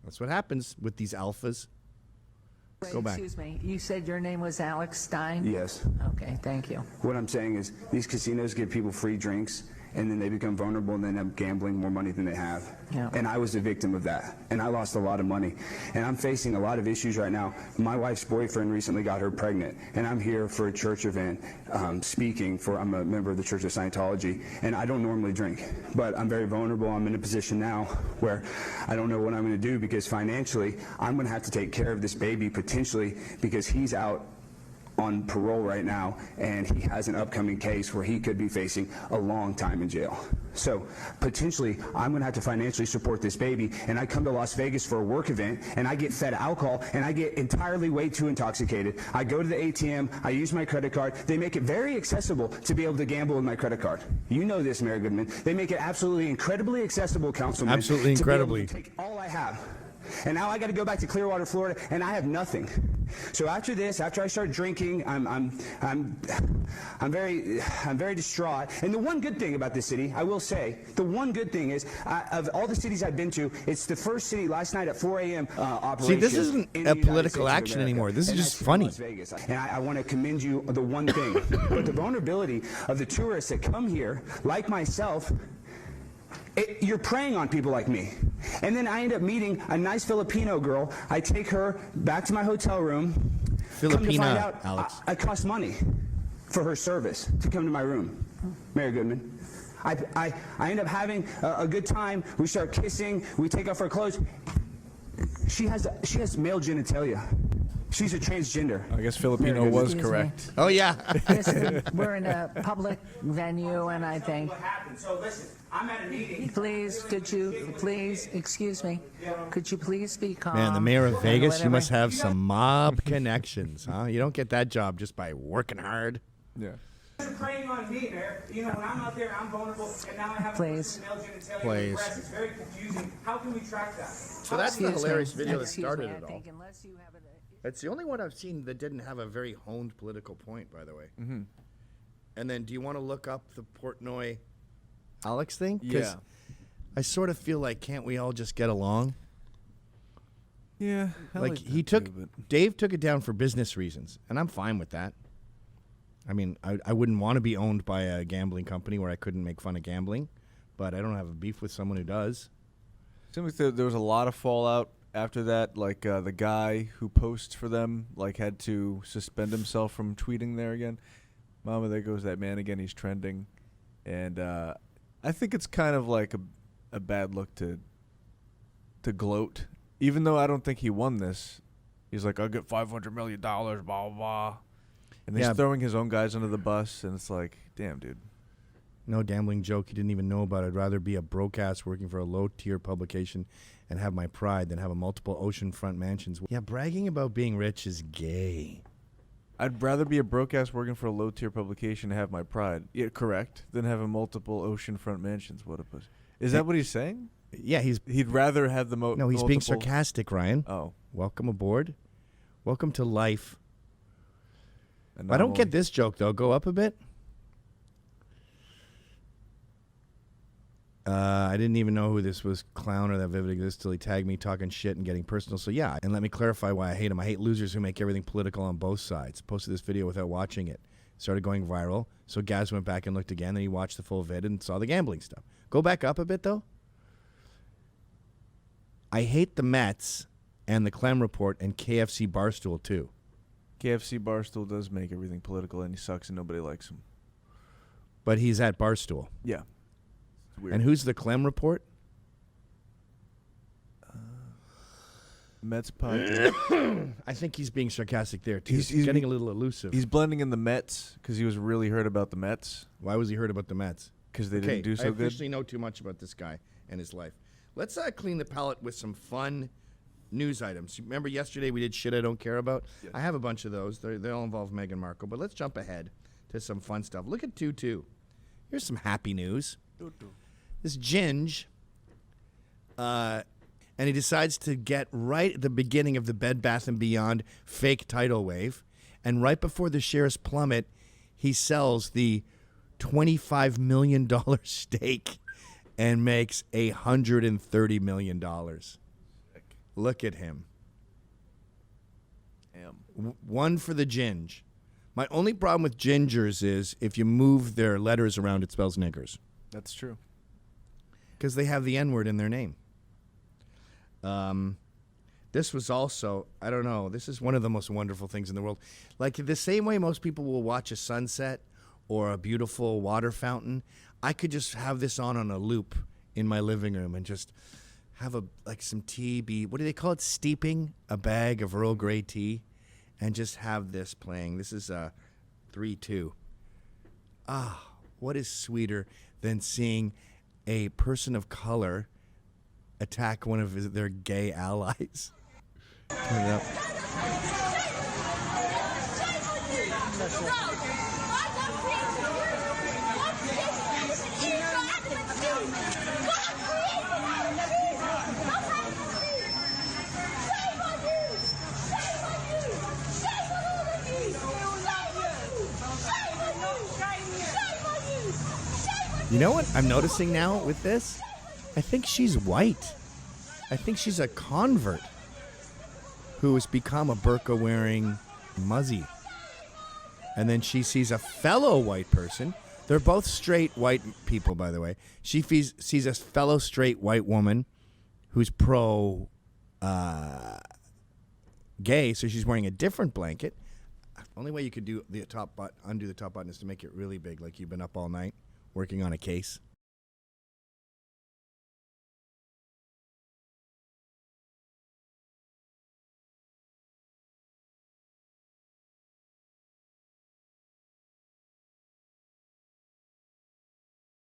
That's what happens with these alphas. Go back. Excuse me. You said your name was Alex Stein? Yes. Okay, thank you. What I'm saying is these casinos give people free drinks, and then they become vulnerable and they end up gambling more money than they have. Yeah. And I was a victim of that, and I lost a lot of money. And I'm facing a lot of issues right now. My wife's boyfriend recently got her pregnant, and I'm here for a church event speaking for, I'm a member of the Church of Scientology, and I don't normally drink, but I'm very vulnerable. I'm in a position now where I don't know what I'm going to do because financially I'm going to have to take care of this baby potentially because he's out on parole right now, and he has an upcoming case where he could be facing a long time in jail. So potentially, I'm going to have to financially support this baby, and I come to Las Vegas for a work event, and I get fed alcohol, and I get entirely way too intoxicated. I go to the ATM, I use my credit card. They make it very accessible to be able to gamble with my credit card. You know this, Mayor Goodman. They make it absolutely incredibly accessible, Councilman. Absolutely incredibly. To be able to take all I have. And now I got to go back to Clearwater, Florida, and I have nothing. So after this, after I start drinking, I'm very distraught. And the one good thing about this city, I will say, the one good thing is, of all the cities I've been to, it's the first city last night at 4 a.m. operation. See, this isn't a political action anymore. This is just funny. And I want to commend you the one thing, but the vulnerability of the tourists that come here, like myself. You're preying on people like me. And then I end up meeting a nice Filipino girl. I take her back to my hotel room. Filipina, come to find out, Alex. I cost money for her service to come to my room. Mayor Goodman. I end up having a good time. We start kissing. We take off our clothes. She has male genitalia. She's a transgender. I guess Filipino was correct. Oh, yeah. Listen, we're in a public venue, and I think. What happened? So listen, I'm at a meeting. Please, excuse me, could you please be calm? Man, the mayor of Vegas, you Whatever. must have some mob connections, huh? You don't get that job just by working hard. Yeah. You're preying on me, Mayor. You know, when I'm out there, I'm vulnerable, and now I have Please. male genitalia. Please. It's very confusing. How can we track that? So that's the Excuse me. hilarious video that Excuse started me, it I all. think unless you have It's the only one I've seen that didn't have a very honed political point, by the way. Mm-hmm. And then, do you want to look up the Portnoy Alex thing? 'Cause Yeah. I sort of feel like, can't we all just get along? Yeah. Like Dave took it down for business reasons, and I'm fine with that. I mean, I wouldn't want to be owned by a gambling company where I couldn't make fun of gambling, but I don't have a beef with someone who does. Seems like there was a lot of fallout after that. Like the guy who posts for them had to suspend himself from tweeting there again. Mama, there goes that man again. He's trending, and I think it's kind of like a bad look to gloat. Even though I don't think he won this, he's like, I'll get $500 million, blah, blah, blah. And he's throwing his own guys under the bus, and it's like, damn, dude. No gambling joke you didn't even know about. I'd rather be a broke ass working for a low-tier publication and have my pride than have a multiple oceanfront mansions. Yeah, bragging about being rich is gay. I'd rather be a broke ass working for a low-tier publication and have my pride. Yeah, correct. Than have a multiple oceanfront mansions. What a pussy. Is that what he's saying? Yeah, He'd rather have the No, he's being sarcastic, Ryan. Oh. Welcome aboard. Welcome to life. I don't get this joke, though. Go up a bit. I didn't even know who this was, clown or that Vivid exists, till he tagged me talking shit and getting personal. So, yeah, and let me clarify why I hate him. I hate losers who make everything political on both sides. Posted this video without watching it. Started going viral. So Gaz went back and looked again. Then he watched the full vid and saw the gambling stuff. Go back up a bit, though. I hate the Mets and the Clem Report and KFC Barstool, too. KFC Barstool does make everything political, and he sucks, and nobody likes him. But he's at Barstool. Yeah. It's weird. And who's the Clem Report? Mets podcast. I think he's being sarcastic there, too. He's He's getting a little elusive. He's blending in the Mets because he was really hurt about the Mets. Why was he hurt about the Mets? Because they didn't do so I good. officially know too much about this guy and his life. Let's clean the palate with some fun news items. Remember yesterday we did shit I don't care about? Yes. I have a bunch of those. They all involve Meghan Markle. But let's jump ahead to some fun stuff. Look at 2-2. Here's some happy news. This Ginge, and he decides to get right at the beginning of the Bed Bath & Beyond fake tidal wave. And right before the shares plummet, he sells the $25 million stake and makes $130 million. Look at him. Damn. One for the ginge. My only problem with gingers is if you move their letters around, it spells niggers. That's true. Because they have the N-word in their name. This was also, I don't know, this is one of the most wonderful things in the world. Like the same way most people will watch a sunset or a beautiful water fountain, I could just have this on a loop in my living room and just have some tea, what do they call it, steeping a bag of Earl Grey tea, and just have this playing. This is 3-2. What is sweeter than seeing a person of color attack one of their gay allies? Turn it up. You know what I'm noticing now with this? I think she's white. I think she's a convert who has become a burqa-wearing muzzy. And then she sees a fellow white person. They're both straight white people, by the way. She sees a fellow straight white woman who's pro-gay, so she's wearing a different blanket. Only way you could undo the top button is to make it really big, like you've been up all night working on a case.